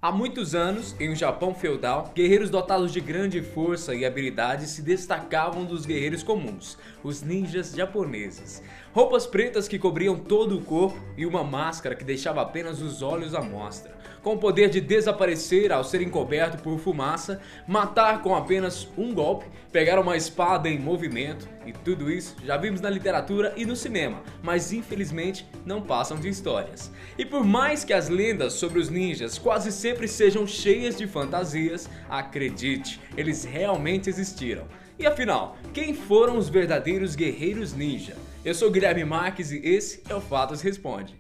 Há muitos anos, em um Japão feudal, guerreiros dotados de grande força e habilidade se destacavam dos guerreiros comuns, os ninjas japoneses. Roupas pretas que cobriam todo o corpo e uma máscara que deixava apenas os olhos à mostra. Com o poder de desaparecer ao ser encoberto por fumaça, matar com apenas um golpe, pegar uma espada em movimento, e tudo isso já vimos na literatura e no cinema, mas infelizmente não passam de histórias. E por mais que as lendas sobre os ninjas quase sempre sejam cheias de fantasias, acredite, eles realmente existiram. E afinal, quem foram os verdadeiros guerreiros ninja? Eu sou Guilherme Marques e esse é o Fatos Responde.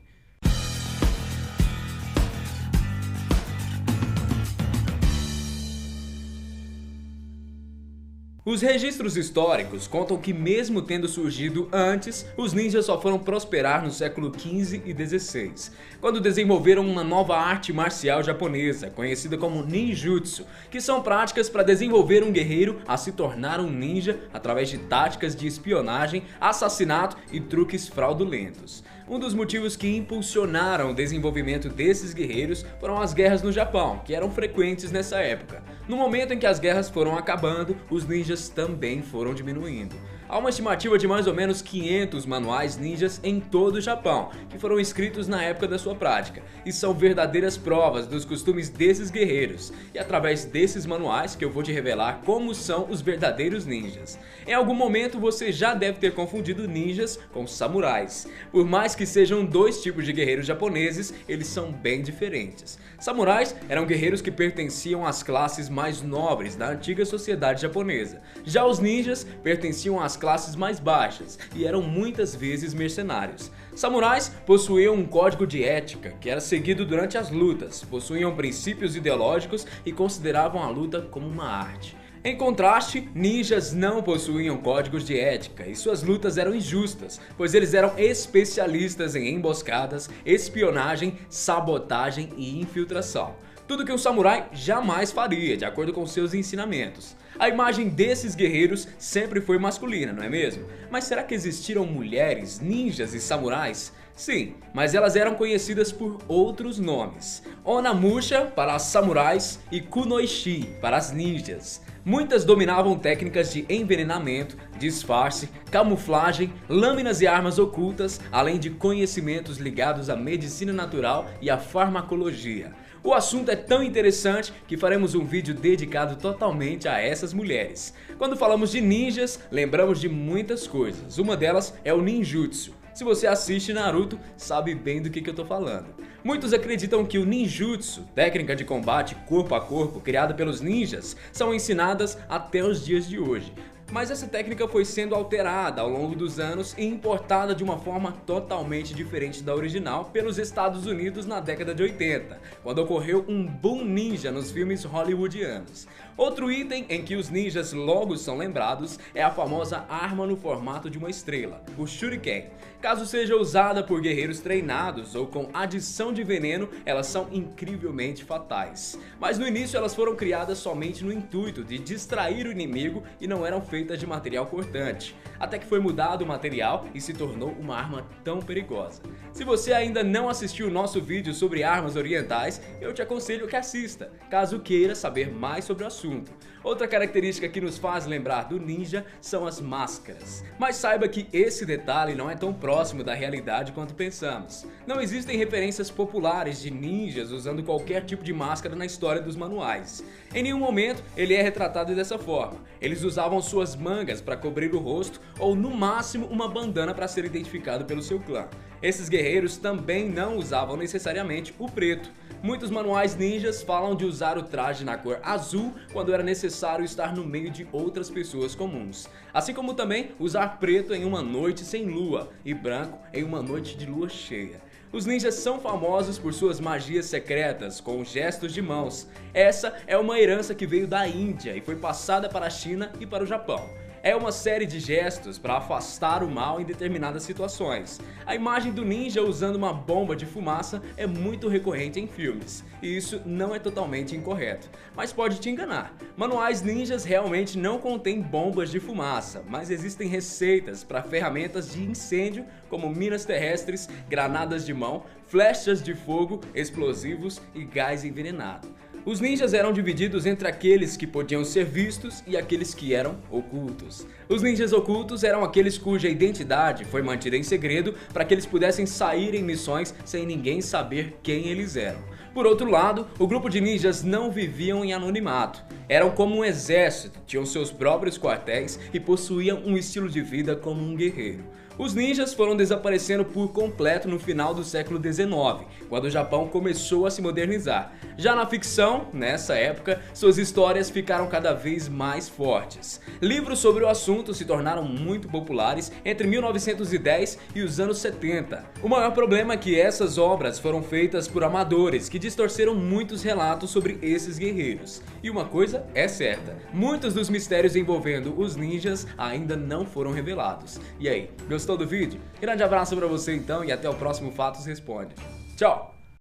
Os registros históricos contam que mesmo tendo surgido antes, os ninjas só foram prosperar no século XV e XVI, quando desenvolveram uma nova arte marcial japonesa, conhecida como ninjutsu, que são práticas para desenvolver um guerreiro a se tornar um ninja através de táticas de espionagem, assassinato e truques fraudulentos. Um dos motivos que impulsionaram o desenvolvimento desses guerreiros foram as guerras no Japão, que eram frequentes nessa época. No momento em que as guerras foram acabando, os ninjas também foram diminuindo. Há uma estimativa de mais ou menos 500 manuais ninjas em todo o Japão, que foram escritos na época da sua prática, e são verdadeiras provas dos costumes desses guerreiros. E através desses manuais que eu vou te revelar como são os verdadeiros ninjas. Em algum momento você já deve ter confundido ninjas com samurais. Por mais que sejam dois tipos de guerreiros japoneses, eles são bem diferentes. Samurais eram guerreiros que pertenciam às classes mais nobres da antiga sociedade japonesa. Já os ninjas pertenciam às classes mais baixas e eram muitas vezes mercenários. Samurais possuíam um código de ética que era seguido durante as lutas, possuíam princípios ideológicos e consideravam a luta como uma arte. Em contraste, ninjas não possuíam códigos de ética e suas lutas eram injustas, pois eles eram especialistas em emboscadas, espionagem, sabotagem e infiltração. Tudo que um samurai jamais faria, de acordo com seus ensinamentos. A imagem desses guerreiros sempre foi masculina, não é mesmo? Mas será que existiram mulheres, ninjas e samurais? Sim, mas elas eram conhecidas por outros nomes. Onamusha para as samurais e Kunoichi para as ninjas. Muitas dominavam técnicas de envenenamento, disfarce, camuflagem, lâminas e armas ocultas, além de conhecimentos ligados à medicina natural e à farmacologia. O assunto é tão interessante que faremos um vídeo dedicado totalmente a essas mulheres. Quando falamos de ninjas, lembramos de muitas coisas. Uma delas é o ninjutsu. Se você assiste Naruto, sabe bem do que eu tô falando. Muitos acreditam que o ninjutsu, técnica de combate corpo a corpo criada pelos ninjas, são ensinadas até os dias de hoje. Mas essa técnica foi sendo alterada ao longo dos anos e importada de uma forma totalmente diferente da original pelos Estados Unidos na década de 80, quando ocorreu um boom ninja nos filmes hollywoodianos. Outro item em que os ninjas logo são lembrados é a famosa arma no formato de uma estrela, o Shuriken. Caso seja usada por guerreiros treinados ou com adição de veneno, elas são incrivelmente fatais. Mas no início elas foram criadas somente no intuito de distrair o inimigo e não eram feitas de material cortante, até que foi mudado o material e se tornou uma arma tão perigosa. Se você ainda não assistiu o nosso vídeo sobre armas orientais, eu te aconselho que assista, caso queira saber mais sobre o assunto. Outra característica que nos faz lembrar do ninja são as máscaras. Mas saiba que esse detalhe não é tão próximo da realidade quanto pensamos. Não existem referências populares de ninjas usando qualquer tipo de máscara na história dos manuais. Em nenhum momento ele é retratado dessa forma. Eles usavam suas mangas para cobrir o rosto ou no máximo uma bandana para ser identificado pelo seu clã. Esses guerreiros também não usavam necessariamente o preto. Muitos manuais ninjas falam de usar o traje na cor azul quando era necessário estar no meio de outras pessoas comuns. Assim como também usar preto em uma noite sem lua e branco em uma noite de lua cheia. Os ninjas são famosos por suas magias secretas com gestos de mãos. Essa é uma herança que veio da Índia e foi passada para a China e para o Japão. É uma série de gestos para afastar o mal em determinadas situações. A imagem do ninja usando uma bomba de fumaça é muito recorrente em filmes, e isso não é totalmente incorreto, mas pode te enganar. Manuais ninjas realmente não contêm bombas de fumaça, mas existem receitas para ferramentas de incêndio como minas terrestres, granadas de mão, flechas de fogo, explosivos e gás envenenado. Os ninjas eram divididos entre aqueles que podiam ser vistos e aqueles que eram ocultos. Os ninjas ocultos eram aqueles cuja identidade foi mantida em segredo para que eles pudessem sair em missões sem ninguém saber quem eles eram. Por outro lado, o grupo de ninjas não viviam em anonimato. Eram como um exército, tinham seus próprios quartéis e possuíam um estilo de vida como um guerreiro. Os ninjas foram desaparecendo por completo no final do século XIX, quando o Japão começou a se modernizar. Já na ficção, nessa época, suas histórias ficaram cada vez mais fortes. Livros sobre o assunto se tornaram muito populares entre 1910 e os anos 70. O maior problema é que essas obras foram feitas por amadores que distorceram muitos relatos sobre esses guerreiros. E uma coisa é certa, muitos dos mistérios envolvendo os ninjas ainda não foram revelados. E aí, gostou do vídeo? Grande abraço pra você então e até o próximo Fatos Responde. Tchau!